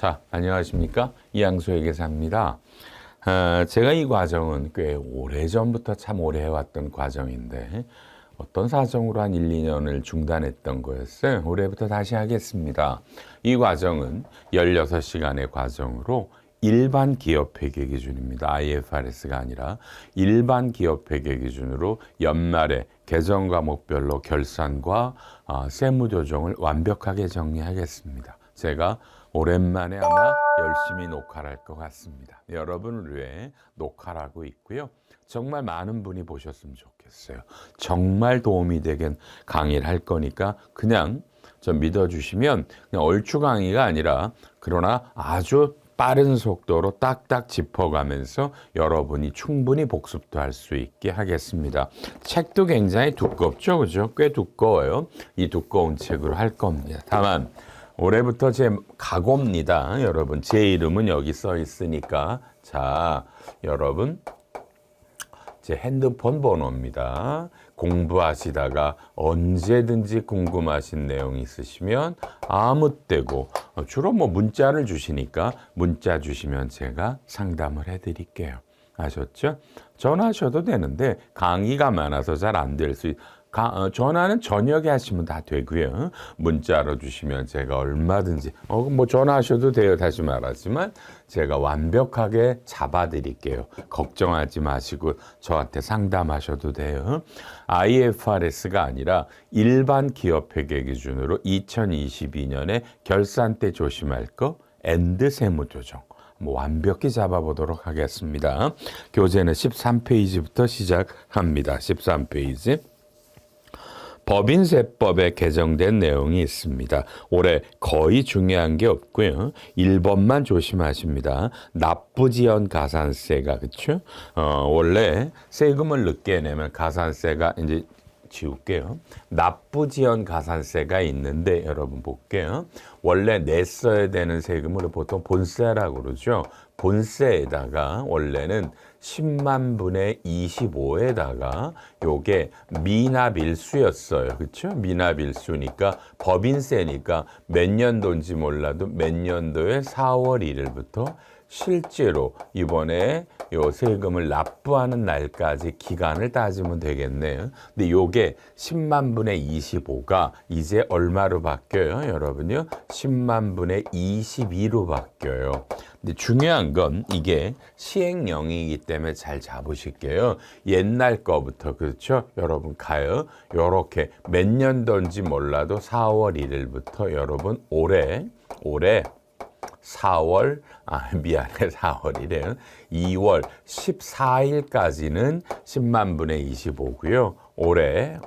자, 안녕하십니까? 이양수의 계사입니다. 제가 이 과정은 꽤 오래전부터 참 오래 해왔던 과정인데 어떤 사정으로 한 1, 2년을 중단했던 거였어요. 올해부터 다시 하겠습니다. 이 과정은 16시간의 과정으로 일반 기업 회계 기준입니다. IFRS가 아니라 일반 기업 회계 기준으로 연말에 계정 과목별로 결산과 세무 조정을 완벽하게 정리하겠습니다. 제가 오랜만에 아마 열심히 녹화를 할 것 같습니다. 여러분을 위해 녹화를 하고 있고요. 정말 많은 분이 보셨으면 좋겠어요. 정말 도움이 되는 강의를 할 거니까 그냥 좀 믿어주시면 그냥 얼추 강의가 아니라 그러나 아주 빠른 속도로 딱딱 짚어가면서 여러분이 충분히 복습도 할 수 있게 하겠습니다. 책도 굉장히 두껍죠, 그죠? 꽤 두꺼워요. 이 두꺼운 책으로 할 겁니다. 다만 올해부터 제 각오입니다. 여러분, 제 이름은 여기 써 있으니까 자, 여러분 제 핸드폰 번호입니다. 공부하시다가 언제든지 궁금하신 내용 있으시면 아무 때고 주로 문자를 주시니까 문자 주시면 제가 상담을 해드릴게요. 아셨죠? 전화하셔도 되는데 강의가 많아서 잘 안 될 수 전화는 저녁에 하시면 다 되고요. 문자로 주시면 제가 얼마든지 전화하셔도 돼요. 다시 말하지만 제가 완벽하게 잡아드릴게요. 걱정하지 마시고 저한테 상담하셔도 돼요. IFRS가 아니라 일반 기업 회계 기준으로 2022년에 결산 때 조심할 거 엔드 세무조정. 완벽히 잡아보도록 하겠습니다. 교재는 13페이지부터 시작합니다. 13페이지. 법인세법에 개정된 내용이 있습니다. 올해 거의 중요한 게 없고요. 1번만 조심하십니다. 납부지연 가산세가 그렇죠? 원래 세금을 늦게 내면 가산세가 이제 지울게요. 납부지연 가산세가 있는데 여러분 볼게요. 원래 냈어야 되는 세금을 보통 본세라고 그러죠. 본세에다가 원래는 10만 분의 25에다가 요게 미납일수였어요. 그렇죠? 미납일수니까 법인세니까 몇 년도인지 몰라도 몇 년도에 4월 1일부터 실제로 이번에 요 세금을 납부하는 날까지 기간을 따지면 되겠네요. 근데 요게 10만 분의 25가 이제 얼마로 바뀌어요? 여러분요? 10만 분의 22로 바뀌어요. 근데 중요한 건 이게 시행령이기 때문에 잘 잡으실게요. 옛날 거부터 그렇죠? 여러분 가요. 요렇게 몇 년도인지 몰라도 4월 1일부터 여러분 올해 4월 4월이래요. 2월 14일까지는 10만 분의 25고요. 올해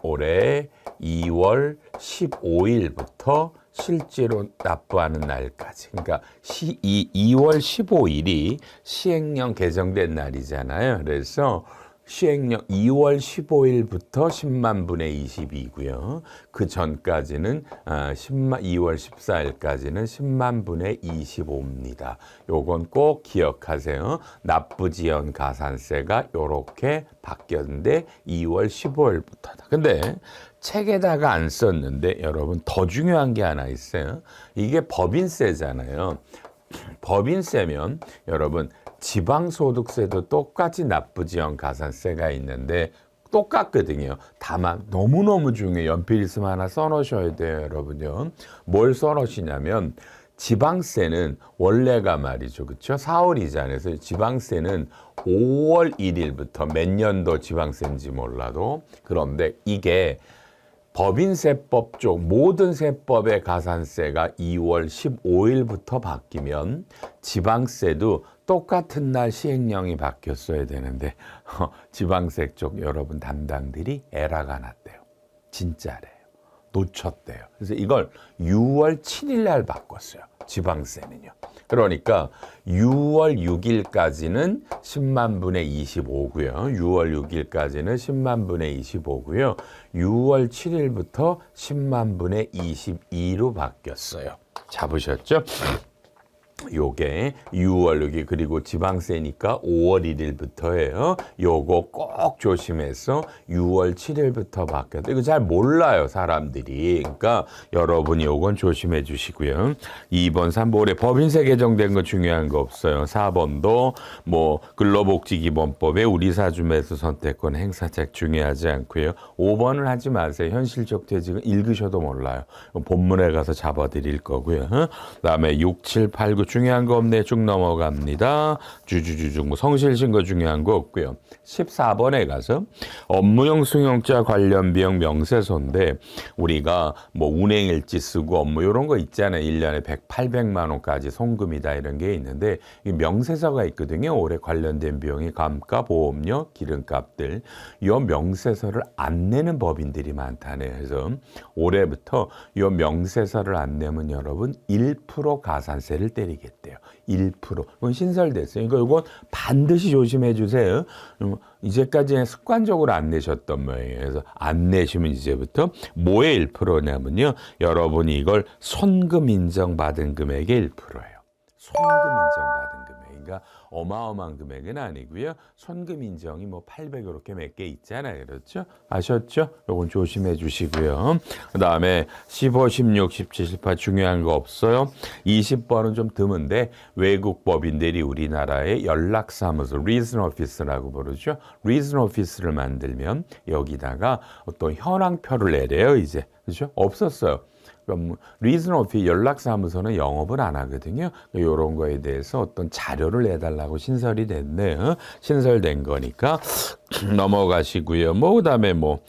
2월 15일부터 실제로 납부하는 날까지. 그러니까 2월 15일이 시행령 개정된 날이잖아요. 그래서 시행령 2월 15일부터 10만 분의 22고요. 그 전까지는 2월 14일까지는 10만 분의 25입니다. 요건 꼭 기억하세요. 납부지연 가산세가 요렇게 바뀌었는데 2월 15일부터다. 근데 책에다가 안 썼는데 여러분 더 중요한 게 하나 있어요. 이게 법인세잖아요. 법인세면 여러분 지방소득세도 똑같이 납부지연 가산세가 있는데 똑같거든요. 다만 너무너무 중요해요. 연필 있으면 하나 써놓으셔야 돼요. 여러분요. 뭘 써놓으시냐면 지방세는 원래가 말이죠. 그렇죠? 4월이잖아요. 그래서 지방세는 5월 1일부터 몇 년도 지방세인지 몰라도 그런데 이게 법인세법 쪽 모든 세법의 가산세가 2월 15일부터 바뀌면 지방세도 똑같은 날 시행령이 바뀌었어야 되는데 지방세 쪽 여러분 담당들이 에러가 났대요. 진짜래요. 놓쳤대요. 그래서 이걸 6월 7일 날 바꿨어요. 지방세는요. 그러니까 6월 6일까지는 10만 분의 25고요. 6월 6일까지는 10만 분의 25고요. 6월 7일부터 10만 분의 22로 바뀌었어요. 잡으셨죠? 요게 6월 여기 그리고 지방세니까 5월 1일부터예요. 요거 꼭 조심해서 6월 7일부터 바뀌었다. 이거 잘 몰라요, 사람들이. 그러니까 여러분이 요건 조심해 주시고요. 2번, 3번 올해 법인세 개정된 거 중요한 거 없어요. 4번도 뭐 근로복지기본법에 우리 사주매수 선택권 행사책 중요하지 않고요. 5번은 하지 마세요. 현실적 퇴직은 읽으셔도 몰라요. 본문에 가서 잡아드릴 거고요. 그다음에 6, 7, 8, 9 중요한 거 없네. 쭉 넘어갑니다. 주주주중 뭐 성실신고 중요한 거 없고요. 14번에 가서 업무용 승용차 관련 비용 명세서인데 우리가 뭐 운행일지 쓰고 업무 이런 거 있잖아요. 1년에 100, 800만 원까지 송금이다 이런 게 있는데 이 명세서가 있거든요. 올해 관련된 비용이 감가, 보험료, 기름값들. 이 명세서를 안 내는 법인들이 많다네. 그래서 올해부터 이 명세서를 안 내면 여러분 1% 가산세를 때리겠대요. 1%. 이건 신설됐어요. 그러니까 이건 반드시 조심해 주세요. 이제까지 습관적으로 안 내셨던 모양이에요. 그래서 안 내시면 이제부터 뭐의 1%냐면요. 여러분이 이걸 손금 인정받은 금액의 1%예요. 손금 인정받은 금액. 그러니까 어마어마한 금액은 아니고요. 손금 인정이 뭐 800 이렇게 몇 개 있잖아요. 그렇죠? 아셨죠? 요건 조심해 주시고요. 그 다음에 15, 16, 17, 18 중요한 거 없어요. 20번은 좀 드문데 외국 법인들이 우리나라의 연락사무소, 리즌 오피스라고 부르죠. 리즌 오피스를 만들면 여기다가 어떤 현황표를 내래요. 이제. 그렇죠? 없었어요. 그럼 리즌 오피스 연락사무소는 영업을 안 하거든요. 이런 거에 대해서 어떤 자료를 내달라고 신설이 됐네요. 신설된 거니까 넘어가시고요. 뭐 그다음에 뭐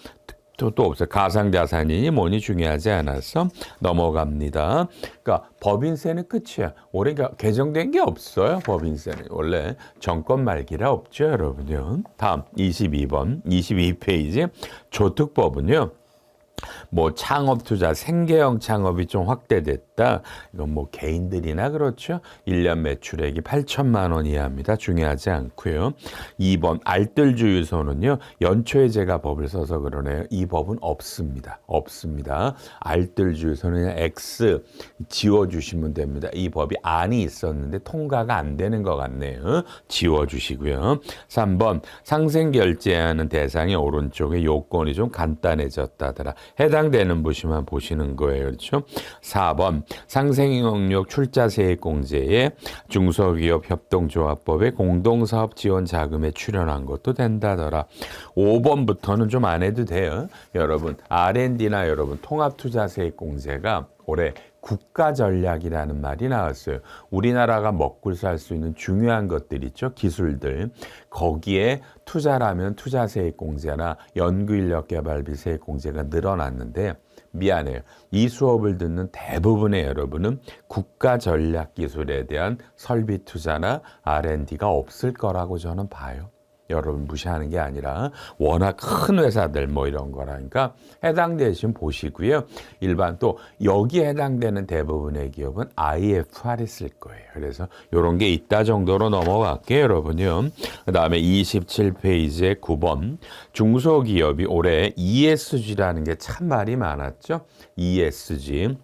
또 없어요. 가상자산이니 뭐니 중요하지 않아서 넘어갑니다. 그러니까 법인세는 끝이야. 올해 개정된 게 없어요. 법인세는 원래 정권 말기라 없죠, 여러분요. 다음 22번, 22페이지 조특법은요. 뭐 창업 투자, 생계형 창업이 좀 확대됐다. 이건 뭐 개인들이나 그렇죠. 1년 매출액이 8천만 원 이하입니다. 중요하지 않고요. 2번 알뜰주유소는요. 연초에 제가 법을 써서 그러네요. 이 법은 없습니다. 없습니다. 알뜰주유소는 그냥 X 지워주시면 됩니다. 이 법이 안이 있었는데 통과가 안 되는 것 같네요. 지워주시고요. 3번 상생결제하는 대상의 오른쪽에 요건이 좀 간단해졌다더라. 해당되는 부시만 보시는 거예요. 그렇죠? 4번 상생영역 출자세액공제에 중소기업 협동조합법에 공동사업 지원 자금에 출연한 것도 된다더라. 5번부터는 좀 안 해도 돼요. 여러분 R&D나 여러분 통합투자세액공제가 올해 국가전략이라는 말이 나왔어요. 우리나라가 먹고 살 수 있는 중요한 것들 있죠. 기술들. 거기에 투자라면 투자세액공제나 연구인력개발비 세액공제가 늘어났는데 미안해요. 이 수업을 듣는 대부분의 여러분은 국가전략기술에 대한 설비 투자나 R&D가 없을 거라고 저는 봐요. 여러분 무시하는 게 아니라 워낙 큰 회사들 뭐 이런 거라니까 해당되시면 보시고요. 일반 또 여기에 해당되는 대부분의 기업은 IFR이 쓸 거예요. 그래서 이런 게 있다 정도로 넘어갈게요, 여러분요. 그 다음에 27페이지에 9번 중소기업이 올해 ESG라는 게 참 말이 많았죠. ESG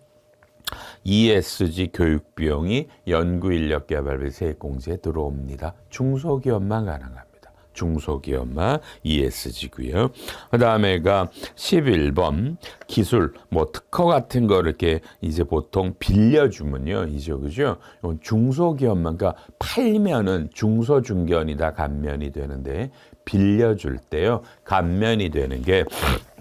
교육비용이 연구인력개발비 세액공제에 들어옵니다. 중소기업만 가능합니다. 중소기업만 ESG고요. 그 다음에가 11번 기술 뭐 특허 같은 거 이렇게 이제 보통 빌려주면요. 이제 그죠? 중소기업만 그러니까 팔면은 중소중견이다 감면이 되는데 빌려줄 때요. 감면이 되는 게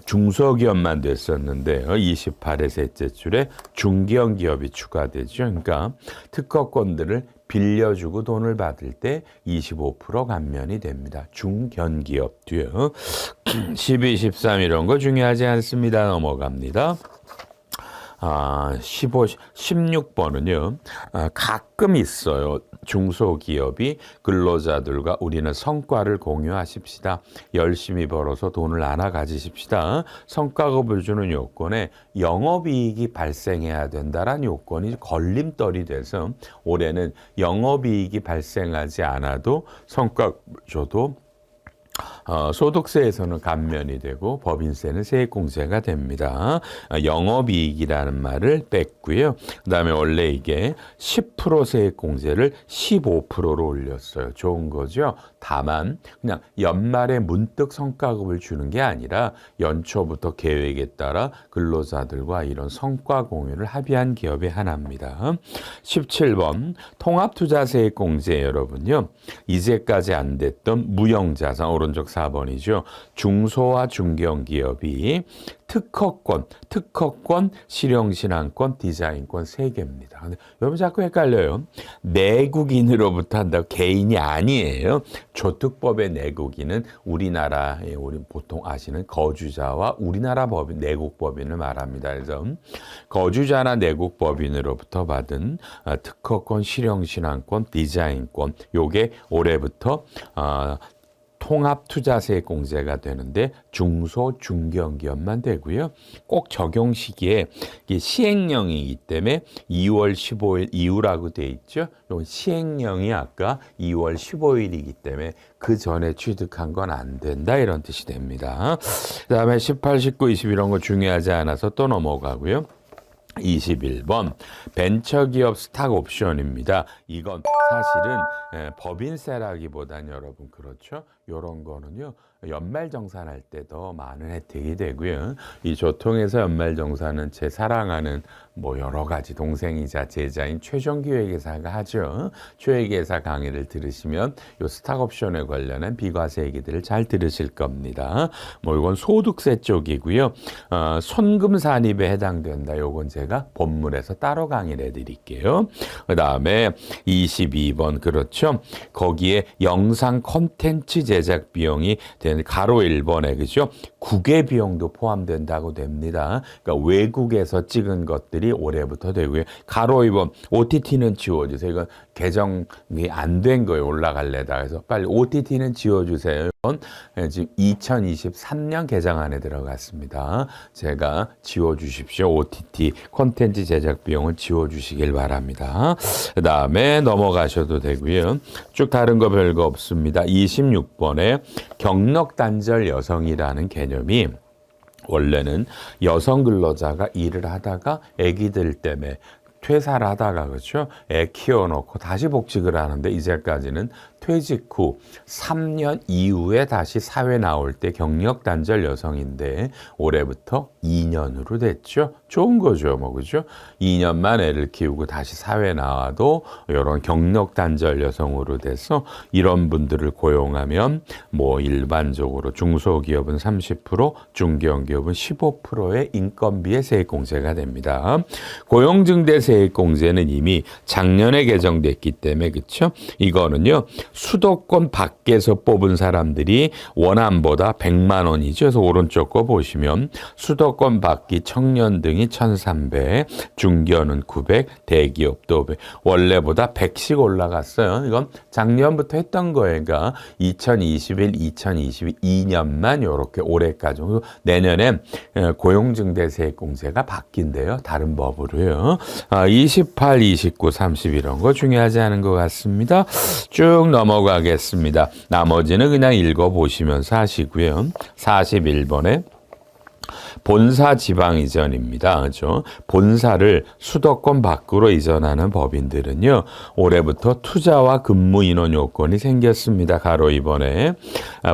중소기업만 됐었는데요. 28의 셋째 줄에 중견기업이 추가되죠. 그러니까 특허권들을 빌려주고 돈을 받을 때 25% 감면이 됩니다. 중견기업 뒤요. 12, 13 이런 거 중요하지 않습니다. 넘어갑니다. 15, 16번은요. 가끔 있어요. 중소기업이 근로자들과 우리는 성과를 공유하십시다. 열심히 벌어서 돈을 나눠 가지십시다. 성과급을 주는 요건에 영업이익이 발생해야 된다라는 요건이 걸림돌이 돼서 올해는 영업이익이 발생하지 않아도 성과급을 줘도 소득세에서는 감면이 되고 법인세는 세액공제가 됩니다. 영업이익이라는 말을 뺐고요. 그다음에 원래 이게 10% 세액공제를 15%로 올렸어요. 좋은 거죠. 다만 그냥 연말에 문득 성과급을 주는 게 아니라 연초부터 계획에 따라 근로자들과 이런 성과 공유를 합의한 기업의 하나입니다. 17번 통합투자세액공제 여러분요. 이제까지 안 됐던 무형자산 오른쪽 4번이죠. 중소와 중견기업이 특허권, 실용신앙권, 디자인권 3개입니다. 근데 여러분 자꾸 헷갈려요. 내국인으로부터 한다고 개인이 아니에요. 조특법의 내국인은 우리나라에 우리 보통 아시는 거주자와 우리나라 법인, 내국법인을 말합니다. 그래서 거주자나 내국법인으로부터 받은 특허권, 실용신앙권, 디자인권 요게 올해부터 통합투자세액공제가 되는데 중소, 중견기업만 되고요. 꼭 적용 시기에 시행령이기 때문에 2월 15일 이후라고 돼 있죠. 요 시행령이 아까 2월 15일이기 때문에 그 전에 취득한 건 안 된다 이런 뜻이 됩니다. 그다음에 18, 19, 20 이런 거 중요하지 않아서 또 넘어가고요. 21번 벤처기업 스탁옵션입니다. 이건 사실은 법인세라기보단 여러분 그렇죠. 이런 거는요. 연말정산할 때 더 많은 혜택이 되고요. 이 조통에서 연말정산은 제 사랑하는 뭐 여러 가지 동생이자 제자인 최종기획회사가 하죠. 최회계사 강의를 들으시면 요 스탁옵션에 관련한 비과세 얘기들을 잘 들으실 겁니다. 뭐 이건 소득세 쪽이고요. 손금 산입에 해당된다. 요건 제가 본문에서 따로 강의를 해드릴게요. 그 다음에 22번 그렇죠. 거기에 영상 콘텐츠 제작 비용이 되는 가로 1번에 그죠? 국외 비용도 포함된다고 됩니다. 그러니까 외국에서 찍은 것들이 올해부터 되고요. 가로 2번 OTT는 지워주세요. 이건 개정이 안 된 거예요. 올라갈래다. 그래서 빨리 OTT는 지워주세요. 이건 지금 2023년 개정안에 들어갔습니다. 제가 지워주십시오. OTT 콘텐츠 제작 비용을 지워주시길 바랍니다. 그 다음에 넘어가셔도 되고요. 쭉 다른 거 별거 없습니다. 26번에 경력 단절 여성이라는 개념이 원래는 여성 근로자가 일을 하다가 아기들 때문에 퇴사를 하다가 그렇죠. 애 키워놓고 다시 복직을 하는데 이제까지는 퇴직 후 3년 이후에 다시 사회 나올 때 경력 단절 여성인데 올해부터 2년으로 됐죠. 좋은 거죠, 뭐 그죠? 2년만 애를 키우고 다시 사회 나와도 이런 경력 단절 여성으로 돼서 이런 분들을 고용하면 뭐 일반적으로 중소기업은 30%, 중견기업은 15%의 인건비의 세액공제가 됩니다. 고용증대 세액공제는 이미 작년에 개정됐기 때문에 그렇죠? 이거는요. 수도권 밖에서 뽑은 사람들이 원안보다 100만 원이죠. 그래서 오른쪽 거 보시면 수도권 밖이 청년 등이 1,300, 중견은 900, 대기업도 500. 원래보다 100씩 올라갔어요. 이건 작년부터 했던 거예요. 그러니까 2021, 2022년만 이렇게 올해까지. 내년에 고용증대세액공제가 바뀐대요. 다른 법으로요. 28, 29, 30 이런 거 중요하지 않은 것 같습니다. 쭉 넘어가겠습니다. 나머지는 그냥 읽어보시면서 하시고요. 41번에 본사 지방 이전입니다. 그렇죠? 본사를 수도권 밖으로 이전하는 법인들은요. 올해부터 투자와 근무 인원 요건이 생겼습니다. 가로 2번에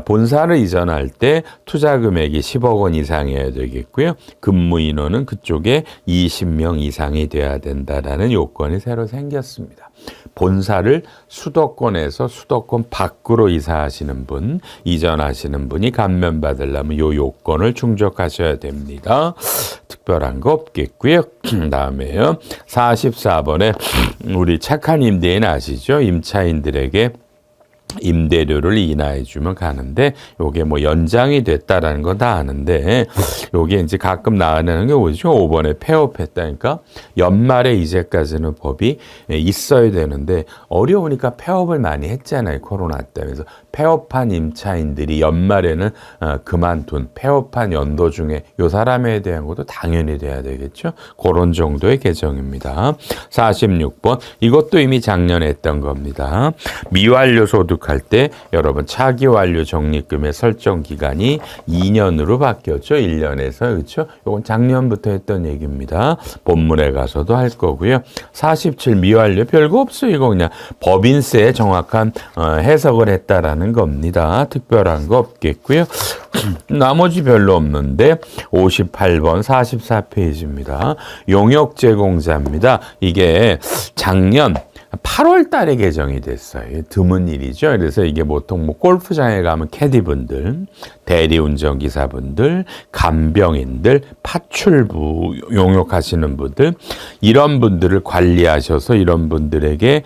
본사를 이전할 때 투자 금액이 10억 원 이상이어야 되겠고요. 근무 인원은 그쪽에 20명 이상이 돼야 된다라는 요건이 새로 생겼습니다. 본사를 수도권에서 수도권 밖으로 이사하시는 분, 이전하시는 분이 감면받으려면 이 요건을 충족하셔야 됩니다. 특별한 거 없겠고요. 다음에요. 44번에 우리 착한 임대인 아시죠? 임차인들에게 임대료를 인하해 주면 가는데 요게 뭐 연장이 됐다라는 건 다 아는데 요게 이제 가끔 나오는 게 뭐죠? 5번에 폐업했다니까 연말에 이제까지는 법이 있어야 되는데 어려우니까 폐업을 많이 했잖아요. 코로나 때문에. 그래서 폐업한 임차인들이 연말에는 그만둔 폐업한 연도 중에 요 사람에 대한 것도 당연히 돼야 되겠죠. 그런 정도의 개정입니다. 46번 이것도 이미 작년에 했던 겁니다. 미완료 소득 신축할 때 여러분 차기 완료 적립금의 설정 기간이 2년으로 바뀌었죠. 1년에서. 그렇죠? 이건 작년부터 했던 얘기입니다. 본문에 가서도 할 거고요. 47 미완료 별거 없어요. 이거 그냥 법인세에 정확한 해석을 했다라는 겁니다. 특별한 거 없겠고요. 나머지 별로 없는데 58번 44페이지입니다. 용역 제공자입니다. 이게 작년 8월 달에 개정이 됐어요. 드문 일이죠. 그래서 이게 보통 뭐 골프장에 가면 캐디분들, 대리운전기사분들, 간병인들, 파출부 용역하시는 분들, 이런 분들을 관리하셔서 이런 분들에게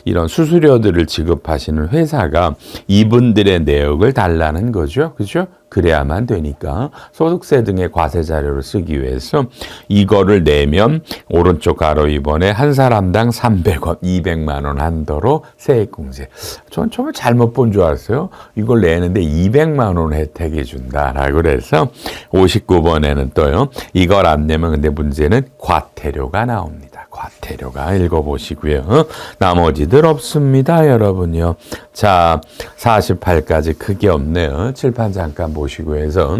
이런 수수료들을 지급하시는 회사가 이분들의 내역을 달라는 거죠. 그죠? 그래야만 되니까 소득세 등의 과세 자료를 쓰기 위해서 이거를 내면 오른쪽 가로 2번에 한 사람당 300원, 200만 원 한도로 세액공제. 전 처음에 잘못 본 줄 알았어요. 이걸 내는데 200만 원 혜택이 준다라고 그래서 59번에는 또요. 이걸 안 내면 근데 문제는 과태료가 나옵니다. 과태료가 읽어보시고요. 나머지들 없습니다, 여러분요. 자, 48까지 크게 없네요. 칠판 잠깐 보시고 해서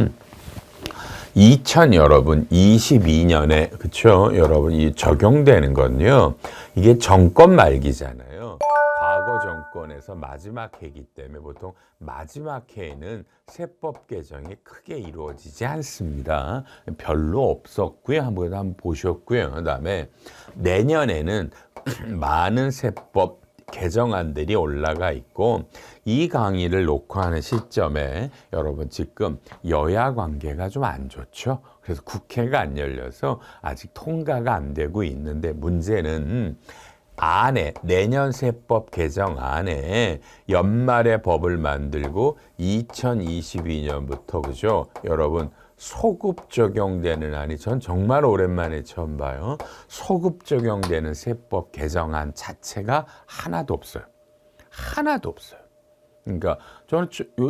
2022년에 그쵸? 여러분 이 적용되는 건요. 이게 정권 말기잖아요. 과거 정권에서 마지막 해이기 때문에 보통 마지막 해에는 세법 개정이 크게 이루어지지 않습니다. 별로 없었고요. 한번 보셨고요. 그다음에 내년에는 많은 세법 개정안들이 올라가 있고 이 강의를 녹화하는 시점에 여러분 지금 여야 관계가 좀 안 좋죠. 그래서 국회가 안 열려서 아직 통과가 안 되고 있는데 문제는 안에 내년 세법 개정 안에 연말에 법을 만들고 2022년부터 그죠? 여러분 소급 적용되는 안이 전 정말 오랜만에 처음 봐요. 소급 적용되는 세법 개정안 자체가 하나도 없어요. 하나도 없어요. 그러니까 저는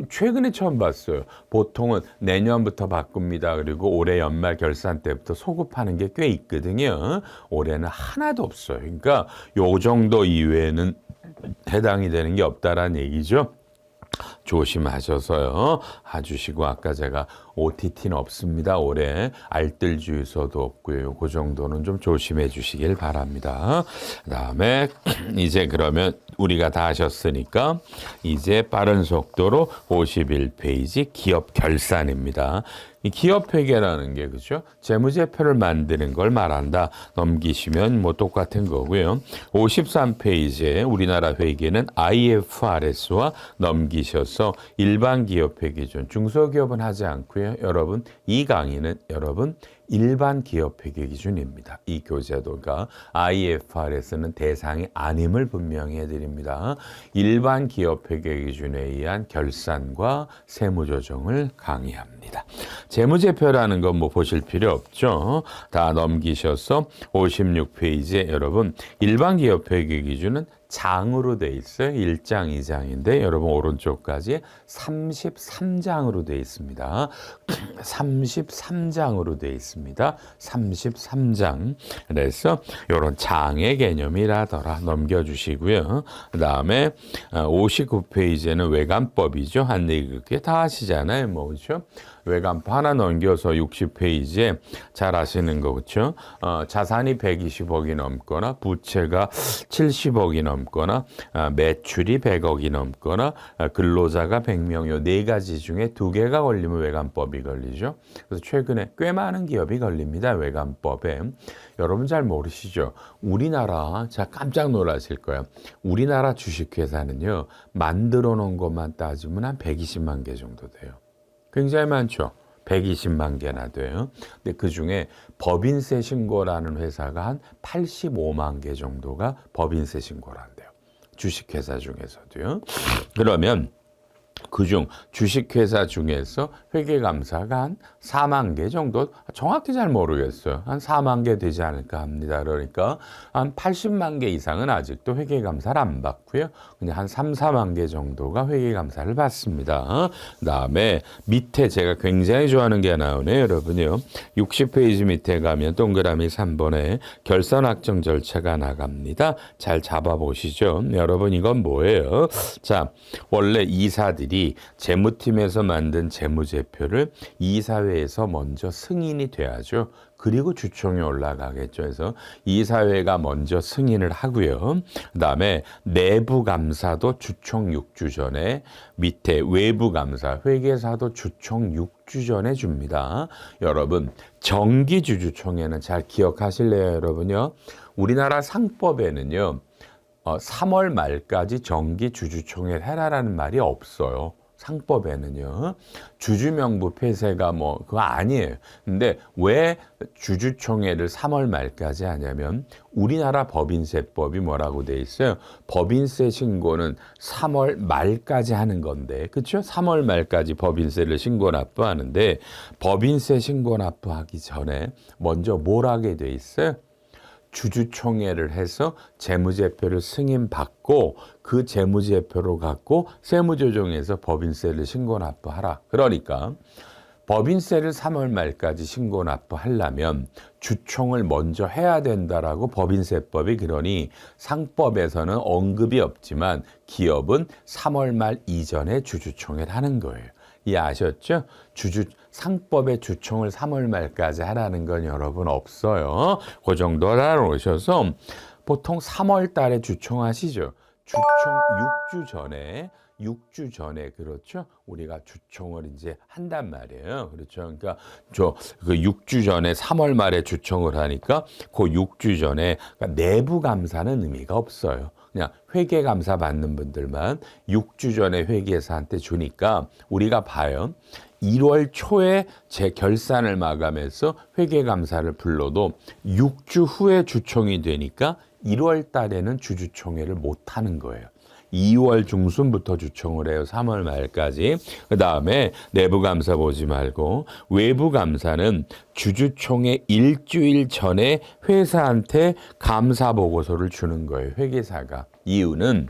최근에 처음 봤어요. 보통은 내년부터 바꿉니다. 그리고 올해 연말 결산 때부터 소급하는 게 꽤 있거든요. 올해는 하나도 없어요. 그러니까 요 정도 이외에는 해당이 되는 게 없다라는 얘기죠. 조심하셔서요. 해주시고 아까 제가 OTT는 없습니다. 올해 알뜰 주유소도 없고요. 그 정도는 좀 조심해 주시길 바랍니다. 그다음에 이제 그러면 우리가 다 하셨으니까 이제 빠른 속도로 51페이지 기업 결산입니다. 이 기업 회계라는 게 그죠? 재무제표를 만드는 걸 말한다. 넘기시면 뭐 똑같은 거고요. 53페이지에 우리나라 회계는 IFRS와 넘기셔서 일반 기업 회계 기준 중소기업은 하지 않고요. 여러분 이 강의는 여러분 일반 기업 회계 기준입니다. 이 교재도가 IFRS는 대상이 아님을 분명히 해드립니다. 일반 기업 회계 기준에 의한 결산과 세무조정을 강의합니다. 재무제표라는 건 뭐 보실 필요 없죠. 다 넘기셔서 56페이지에 여러분 일반 기업 회계 기준은 장으로 돼 있어요. 1장, 2장인데 여러분 오른쪽까지 33장으로 돼 있습니다. 33장으로 돼 있습니다. 33장. 그래서 이런 장의 개념이라더라 넘겨주시고요. 그 다음에 59페이지에는 외관법이죠. 한 얘기 그렇게 다 하시잖아요. 뭐 그렇죠? 외관법 하나 넘겨서 60페이지에 잘 아시는 거 그렇죠? 자산이 120억이 넘거나 부채가 70억이 넘거나 매출이 100억이 넘거나 근로자가 100명 요 네 가지 중에 두 개가 걸리면 외관법이 걸리죠. 그래서 최근에 꽤 많은 기업이 걸립니다. 외관법에. 여러분 잘 모르시죠? 우리나라 자 깜짝 놀라실 거예요. 우리나라 주식회사는요. 만들어 놓은 것만 따지면 한 120만 개 정도 돼요. 굉장히 많죠. 120만 개나 돼요. 근데 그중에 법인세 신고라는 회사가 한 85만 개 정도가 법인세 신고를 한대요. 주식회사 중에서도요. 그러면 그중 주식회사 중에서 회계감사가 한 4만 개 정도, 정확히 잘 모르겠어요. 한 4만 개 되지 않을까 합니다. 그러니까 한 80만 개 이상은 아직도 회계감사를 안 받고요. 그냥 한 3, 4만 개 정도가 회계감사를 받습니다. 그다음에 밑에 제가 굉장히 좋아하는 게 나오네요. 여러분요. 60페이지 밑에 가면 동그라미 3번에 결산 확정 절차가 나갑니다. 잘 잡아보시죠. 여러분 이건 뭐예요? 자, 원래 이사들이 재무팀에서 만든 재무제표를 이사회에서 먼저 승인이 돼야죠. 그리고 주총에 올라가겠죠. 그래서 이사회가 먼저 승인을 하고요. 그다음에 내부 감사도 주총 6주 전에, 밑에 외부 감사, 회계사도 주총 6주 전에 줍니다. 여러분, 정기 주주총회는 잘 기억하실래요, 여러분요? 우리나라 상법에는요. 3월 말까지 정기 주주총회를 해라라는 말이 없어요. 상법에는요. 주주명부 폐쇄가 뭐 그거 아니에요. 근데 왜 주주총회를 3월 말까지 하냐면 우리나라 법인세법이 뭐라고 돼 있어요? 법인세 신고는 3월 말까지 하는 건데, 그렇죠? 3월 말까지 법인세를 신고 납부하는데 법인세 신고 납부하기 전에 먼저 뭘 하게 돼 있어요? 주주총회를 해서 재무제표를 승인받고 그 재무제표를 갖고 세무조정에서 법인세를 신고 납부하라. 그러니까 법인세를 3월 말까지 신고 납부하려면 주총을 먼저 해야 된다라고 법인세법이, 그러니 상법에서는 언급이 없지만 기업은 3월 말 이전에 주주총회를 하는 거예요. 이해하셨죠? 상법의 주총을 3월 말까지 하라는 건 여러분 없어요. 그 정도 알아놓으셔서 보통 3월 달에 주총하시죠. 주총 6주 전에 그렇죠. 우리가 주총을 이제 한단 말이에요. 그렇죠. 그러니까 그 6주 전에 3월 말에 주총을 하니까 그 6주 전에, 그러니까 내부 감사는 의미가 없어요. 그냥 회계감사 받는 분들만 6주 전에 회계사한테 주니까 우리가 봐요. 1월 초에 제 결산을 마감해서 회계감사를 불러도 6주 후에 주총이 되니까 1월 달에는 주주총회를 못 하는 거예요. 2월 중순부터 주총을 해요. 3월 말까지. 그 다음에 내부감사 보지 말고 외부감사는 주주총회 일주일 전에 회사한테 감사보고서를 주는 거예요. 회계사가. 이유는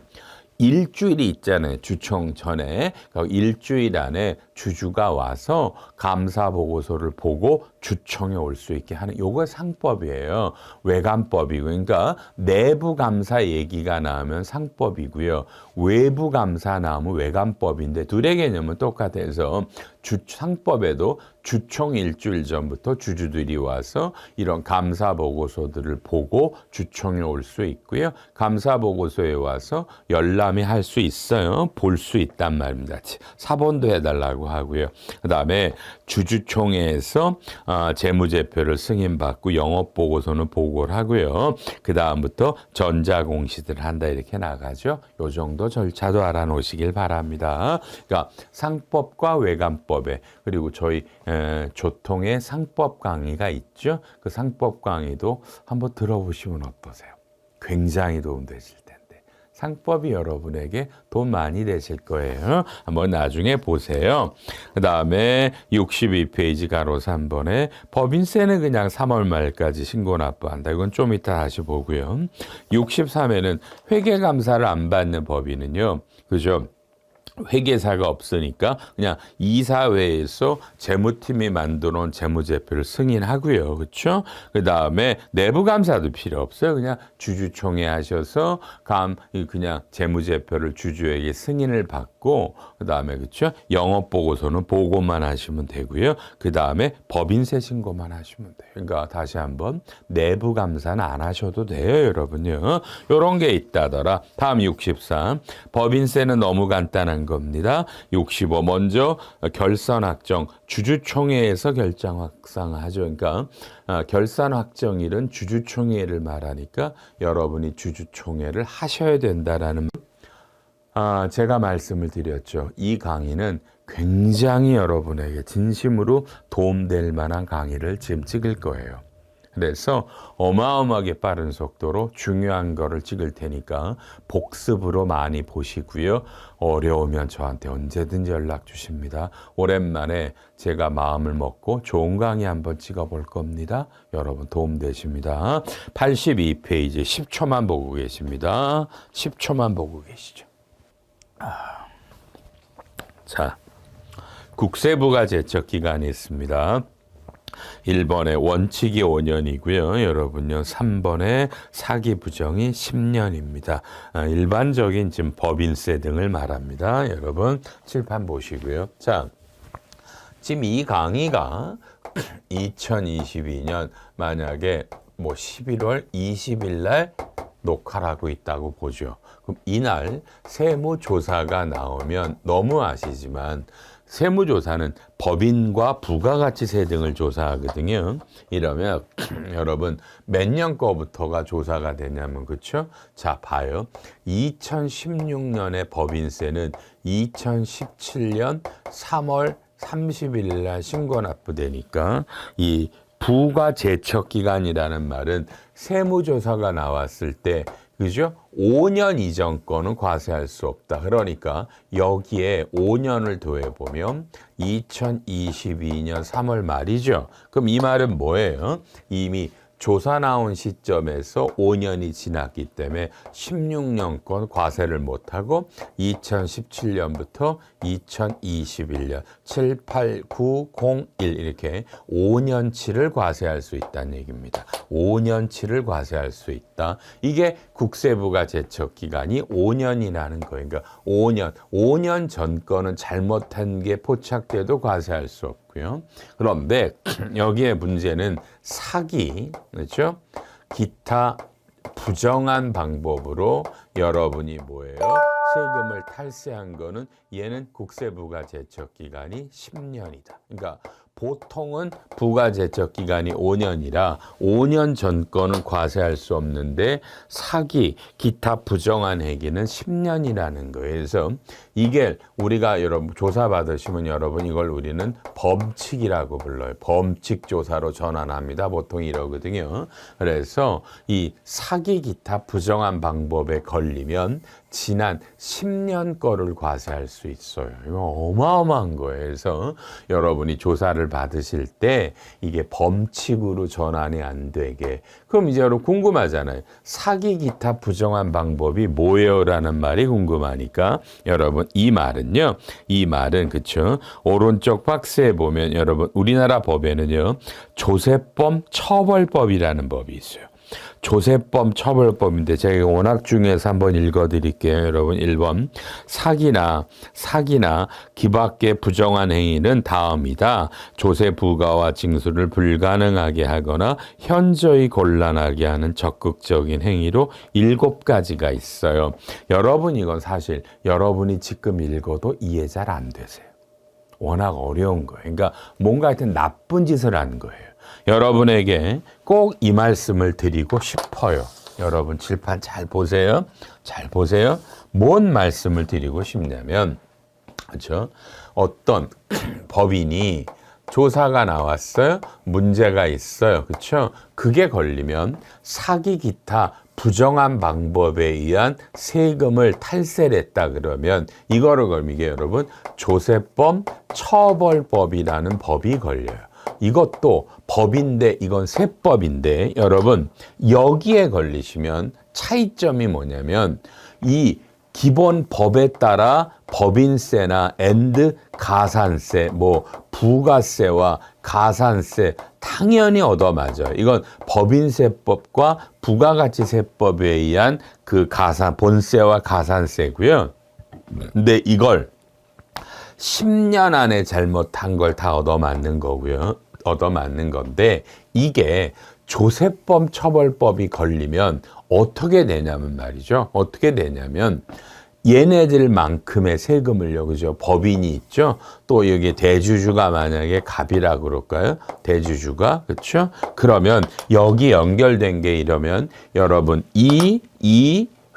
일주일이 있잖아요. 주총 전에. 일주일 안에 주주가 와서 감사보고서를 보고 주총에 올 수 있게 하는, 요거 상법이에요. 외감법이고, 그러니까 내부감사 얘기가 나오면 상법이고요. 외부감사 나오면 외감법인데 둘의 개념은 똑같아서 상법에도 주총 일주일 전부터 주주들이 와서 이런 감사보고서들을 보고 주총에 올 수 있고요. 감사보고서에 와서 열람이 할 수 있어요. 볼 수 있단 말입니다. 사본도 해달라고 하고요. 그 다음에 주주총회에서 재무제표를 승인받고 영업보고서는 보고를 하고요. 그 다음부터 전자공시를 한다 이렇게 나가죠. 요 정도 절차도 알아놓으시길 바랍니다. 그러니까 상법과 외감법에, 그리고 저희 조통의 상법 강의가 있죠. 그 상법 강의도 한번 들어보시면 어떠세요? 굉장히 도움되실 텐데. 상법이 여러분에게 돈 많이 되실 거예요. 한번 나중에 보세요. 그 다음에 62페이지 가로 3번에 법인세는 그냥 3월 말까지 신고 납부한다. 이건 좀 이따 다시 보고요. 63에는 회계감사를 안 받는 법인은요. 그죠? 회계사가 없으니까 그냥 이사회에서 재무팀이 만들어 놓은 재무제표를 승인하고요. 그렇죠? 그다음에 내부감사도 필요 없어요. 그냥 주주총회 하셔서 그냥 재무제표를 주주에게 승인을 받고, 그다음에 그렇죠? 영업보고서는 보고만 하시면 되고요. 그다음에 법인세 신고만 하시면 돼요. 그러니까 다시 한번 내부감사는 안 하셔도 돼요, 여러분요. 요런 게 있다더라. 다음 63. 법인세는 너무 간단한 겁니다. 65. 먼저 결산 확정, 주주총회에서 결정 확정하죠. 그러니까 결산 확정일은 주주총회를 말하니까 여러분이 주주총회를 하셔야 된다라는, 제가 말씀을 드렸죠. 이 강의는 굉장히 여러분에게 진심으로 도움될 만한 강의를 지금 찍을 거예요. 그래서 어마어마하게 빠른 속도로 중요한 거를 찍을 테니까 복습으로 많이 보시고요. 어려우면 저한테 언제든지 연락 주십니다. 오랜만에 제가 마음을 먹고 좋은 강의 한번 찍어볼 겁니다. 여러분 도움 되십니다. 82페이지 10초만 보고 계십니다. 10초만 보고 계시죠. 자, 국세부가 제척 기간이 있습니다. 1번에 원칙이 5년이고요. 여러분요. 3번에 사기 부정이 10년입니다. 일반적인 지금 법인세 등을 말합니다. 여러분 칠판 보시고요. 자, 지금 이 강의가 2022년 만약에 뭐 11월 20일 날 녹화를 하고 있다고 보죠. 그럼 이날 세무조사가 나오면 너무 아시지만 세무조사는 법인과 부가가치세 등을 조사하거든요. 이러면 여러분 몇 년 거부터가 조사가 되냐면 그렇죠? 자, 봐요. 2016년의 법인세는 2017년 3월 30일 날 신고 납부되니까 이 부가제척 기간이라는 말은 세무조사가 나왔을 때 그죠? 5년 이전 거는 과세할 수 없다. 그러니까 여기에 5년을 더해보면 2022년 3월 말이죠. 그럼 이 말은 뭐예요? 이미 조사 나온 시점에서 5년이 지났기 때문에 16년 건 과세를 못하고 2017년부터 2021년 7, 8, 9, 0, 1 이렇게 5년치를 과세할 수 있다는 얘기입니다. 5년치를 과세할 수 있다. 이게 국세부가 제척 기간이 5년이라는 거예요. 그러니까 5년 전 거는 잘못한 게 포착돼도 과세할 수 없고요. 그런데 여기에 문제는 사기, 그렇죠? 기타 부정한 방법으로 여러분이 뭐예요? 세금을 탈세한 거는 얘는 국세부가 제척 기간이 10년이다. 그러니까 보통은 부가제척 기간이 5년이라 5년 전 거는 과세할 수 없는데 사기, 기타 부정한 행위는 10년이라는 거예요. 그래서 이게 우리가 여러분 조사 받으시면 여러분 이걸 우리는 범칙이라고 불러요. 범칙 조사로 전환합니다. 보통 이러거든요. 그래서 이 사기, 기타 부정한 방법에 걸리면 지난 10년 거를 과세할 수 있어요. 이거 어마어마한 거예요. 그래서 여러분이 조사를 받으실 때 이게 범칙으로 전환이 안 되게. 그럼 이제 여러분 궁금하잖아요. 사기, 기타 부정한 방법이 뭐예요? 라는 말이 궁금하니까 여러분 이 말은요. 이 말은 그쵸? 오른쪽 박스에 보면 여러분 우리나라 법에는요. 조세법 처벌법이라는 법이 있어요. 조세법 처벌법인데 제가 워낙 중요해서 한번 읽어드릴게요. 여러분 1번 사기나 기밖의 부정한 행위는 다음이다. 조세 부과와 징수를 불가능하게 하거나 현저히 곤란하게 하는 적극적인 행위로 7가지가 있어요. 여러분 이건 사실 여러분이 지금 읽어도 이해 잘 안 되세요. 워낙 어려운 거예요. 그러니까 뭔가 하여튼 나쁜 짓을 한 거예요. 여러분에게 꼭 이 말씀을 드리고 싶어요. 여러분 칠판 잘 보세요. 잘 보세요. 뭔 말씀을 드리고 싶냐면 그렇죠? 어떤 법인이 조사가 나왔어요. 문제가 있어요. 그렇죠? 그게 걸리면 사기 기타 부정한 방법에 의한 세금을 탈세를 했다 그러면 이거를 걸면 이게 여러분 조세법 처벌법이라는 법이 걸려요. 이것도 법인데 이건 세법인데 여러분 여기에 걸리시면 차이점이 뭐냐면 이 기본 법에 따라 법인세나 가산세, 뭐 부가세와 가산세 당연히 얻어맞아요. 이건 법인세법과 부가가치세법에 의한 그 본세와 가산세고요. 근데 이걸 10년 안에 잘못한 걸 다 얻어맞는 거고요. 얻어맞는 건데 이게 조세법 처벌법이 걸리면 어떻게 되냐면 말이죠. 어떻게 되냐면 얘네들만큼의 세금을요. 그죠? 법인이 있죠. 또 여기 대주주가 만약에 갑이라고 그럴까요? 대주주가 그렇죠? 그러면 여기 연결된 게 이러면 여러분 이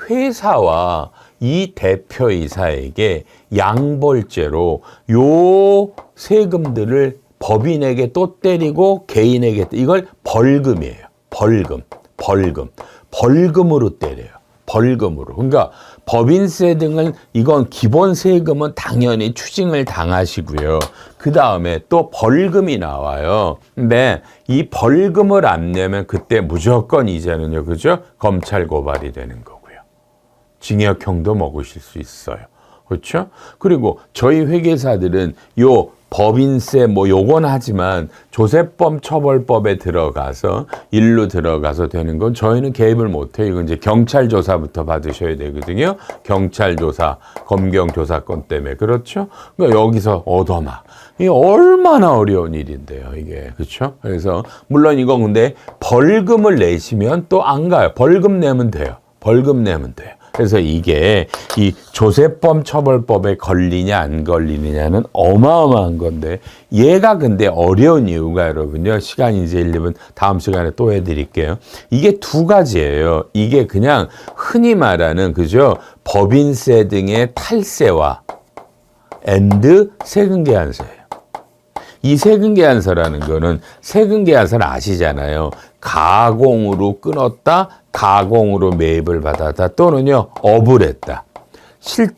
회사와 이 대표이사에게 양벌죄로 요 세금들을 법인에게 또 때리고 개인에게 이걸 벌금이에요. 벌금으로 때려요. 벌금으로. 그러니까 법인세 등은 이건 기본 세금은 당연히 추징을 당하시고요. 그 다음에 또 벌금이 나와요. 근데 이 벌금을 안 내면 그때 무조건 이제는요, 그죠? 검찰 고발이 되는 거고요. 징역형도 먹으실 수 있어요. 그렇죠? 그리고 저희 회계사들은 요 법인세 요건 하지만 조세법 처벌법에 들어가서 일로 들어가서 되는 건 저희는 개입을 못해요. 이건 이제 경찰 조사부터 받으셔야 되거든요. 경찰 조사, 검경 조사권 때문에. 그렇죠? 그러니까 여기서 얻어막. 이게 얼마나 어려운 일인데요, 이게. 그렇죠? 그래서 물론 이건 근데 벌금을 내시면 또 안 가요. 벌금 내면 돼요. 벌금 내면 돼요. 그래서 이게 이 조세법 처벌법에 걸리냐 안 걸리느냐는 어마어마한 건데 얘가 근데 어려운 이유가 여러분요. 시간이 이제 1, 2분 다음 시간에 또 해드릴게요. 이게 두 가지예요. 이게 그냥 흔히 말하는 그죠? 법인세 등의 탈세와 세금계산서예요. 이 세금계산서라는 거는 세금계산서는 아시잖아요. 가공으로 끊었다, 가공으로 매입을 받았다, 또는요, 업을 했다.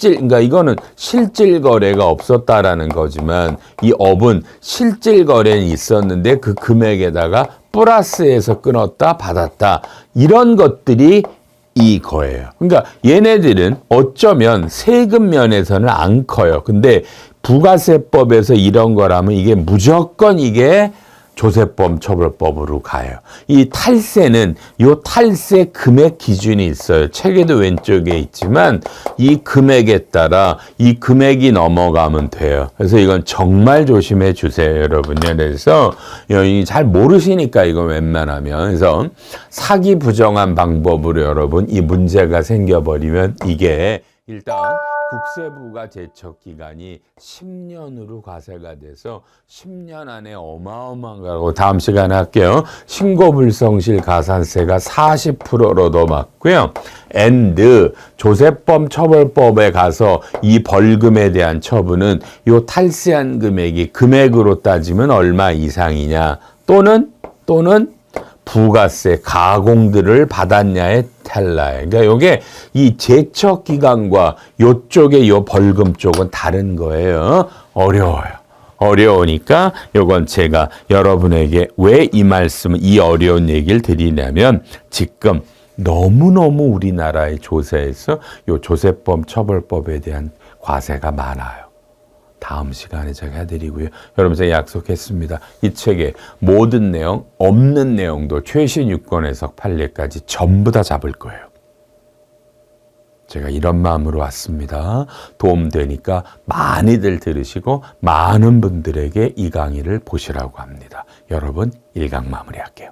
그러니까 이거는 실질 거래가 없었다라는 거지만 이 업은 실질 거래는 있었는데 그 금액에다가 플러스해서 끊었다, 받았다. 이런 것들이 이거예요. 그러니까 얘네들은 어쩌면 세금 면에서는 안 커요. 근데 부가세법에서 이런 거라면 이게 무조건 이게 조세법 처벌법으로 가요. 이 탈세는 요 탈세 금액 기준이 있어요. 책에도 왼쪽에 있지만 이 금액에 따라 이 금액이 넘어가면 돼요. 그래서 이건 정말 조심해 주세요, 여러분요. 그래서 잘 모르시니까 이건 웬만하면 그래서 사기 부정한 방법으로 여러분 이 문제가 생겨버리면 이게 일단 국세부가 제척 기간이 10년으로 과세가 돼서 10년 안에 어마어마한 거라고 다음 시간에 할게요. 신고불성실 가산세가 40%로 넘었고요. 조세법 처벌법에 가서 이 벌금에 대한 처분은 요 탈세한 금액이 금액으로 따지면 얼마 이상이냐 또는 부가세 가공들을 받았냐에 달라요. 그러니까 요게 이 제척 기간과 요쪽의 요 벌금 쪽은 다른 거예요. 어려워요. 어려우니까 요건 제가 여러분에게 왜 이 말씀을 이 어려운 얘기를 드리냐면 지금 너무너무 우리나라의 조세에서 요 조세법 처벌법에 대한 과세가 많아요. 다음 시간에 제가 해드리고요. 여러분 제가 약속했습니다. 이 책의 모든 내용, 없는 내용도 최신 유권 해석 판례까지 전부 다 잡을 거예요. 제가 이런 마음으로 왔습니다. 도움되니까 많이들 들으시고 많은 분들에게 이 강의를 보시라고 합니다. 여러분 1강 마무리할게요.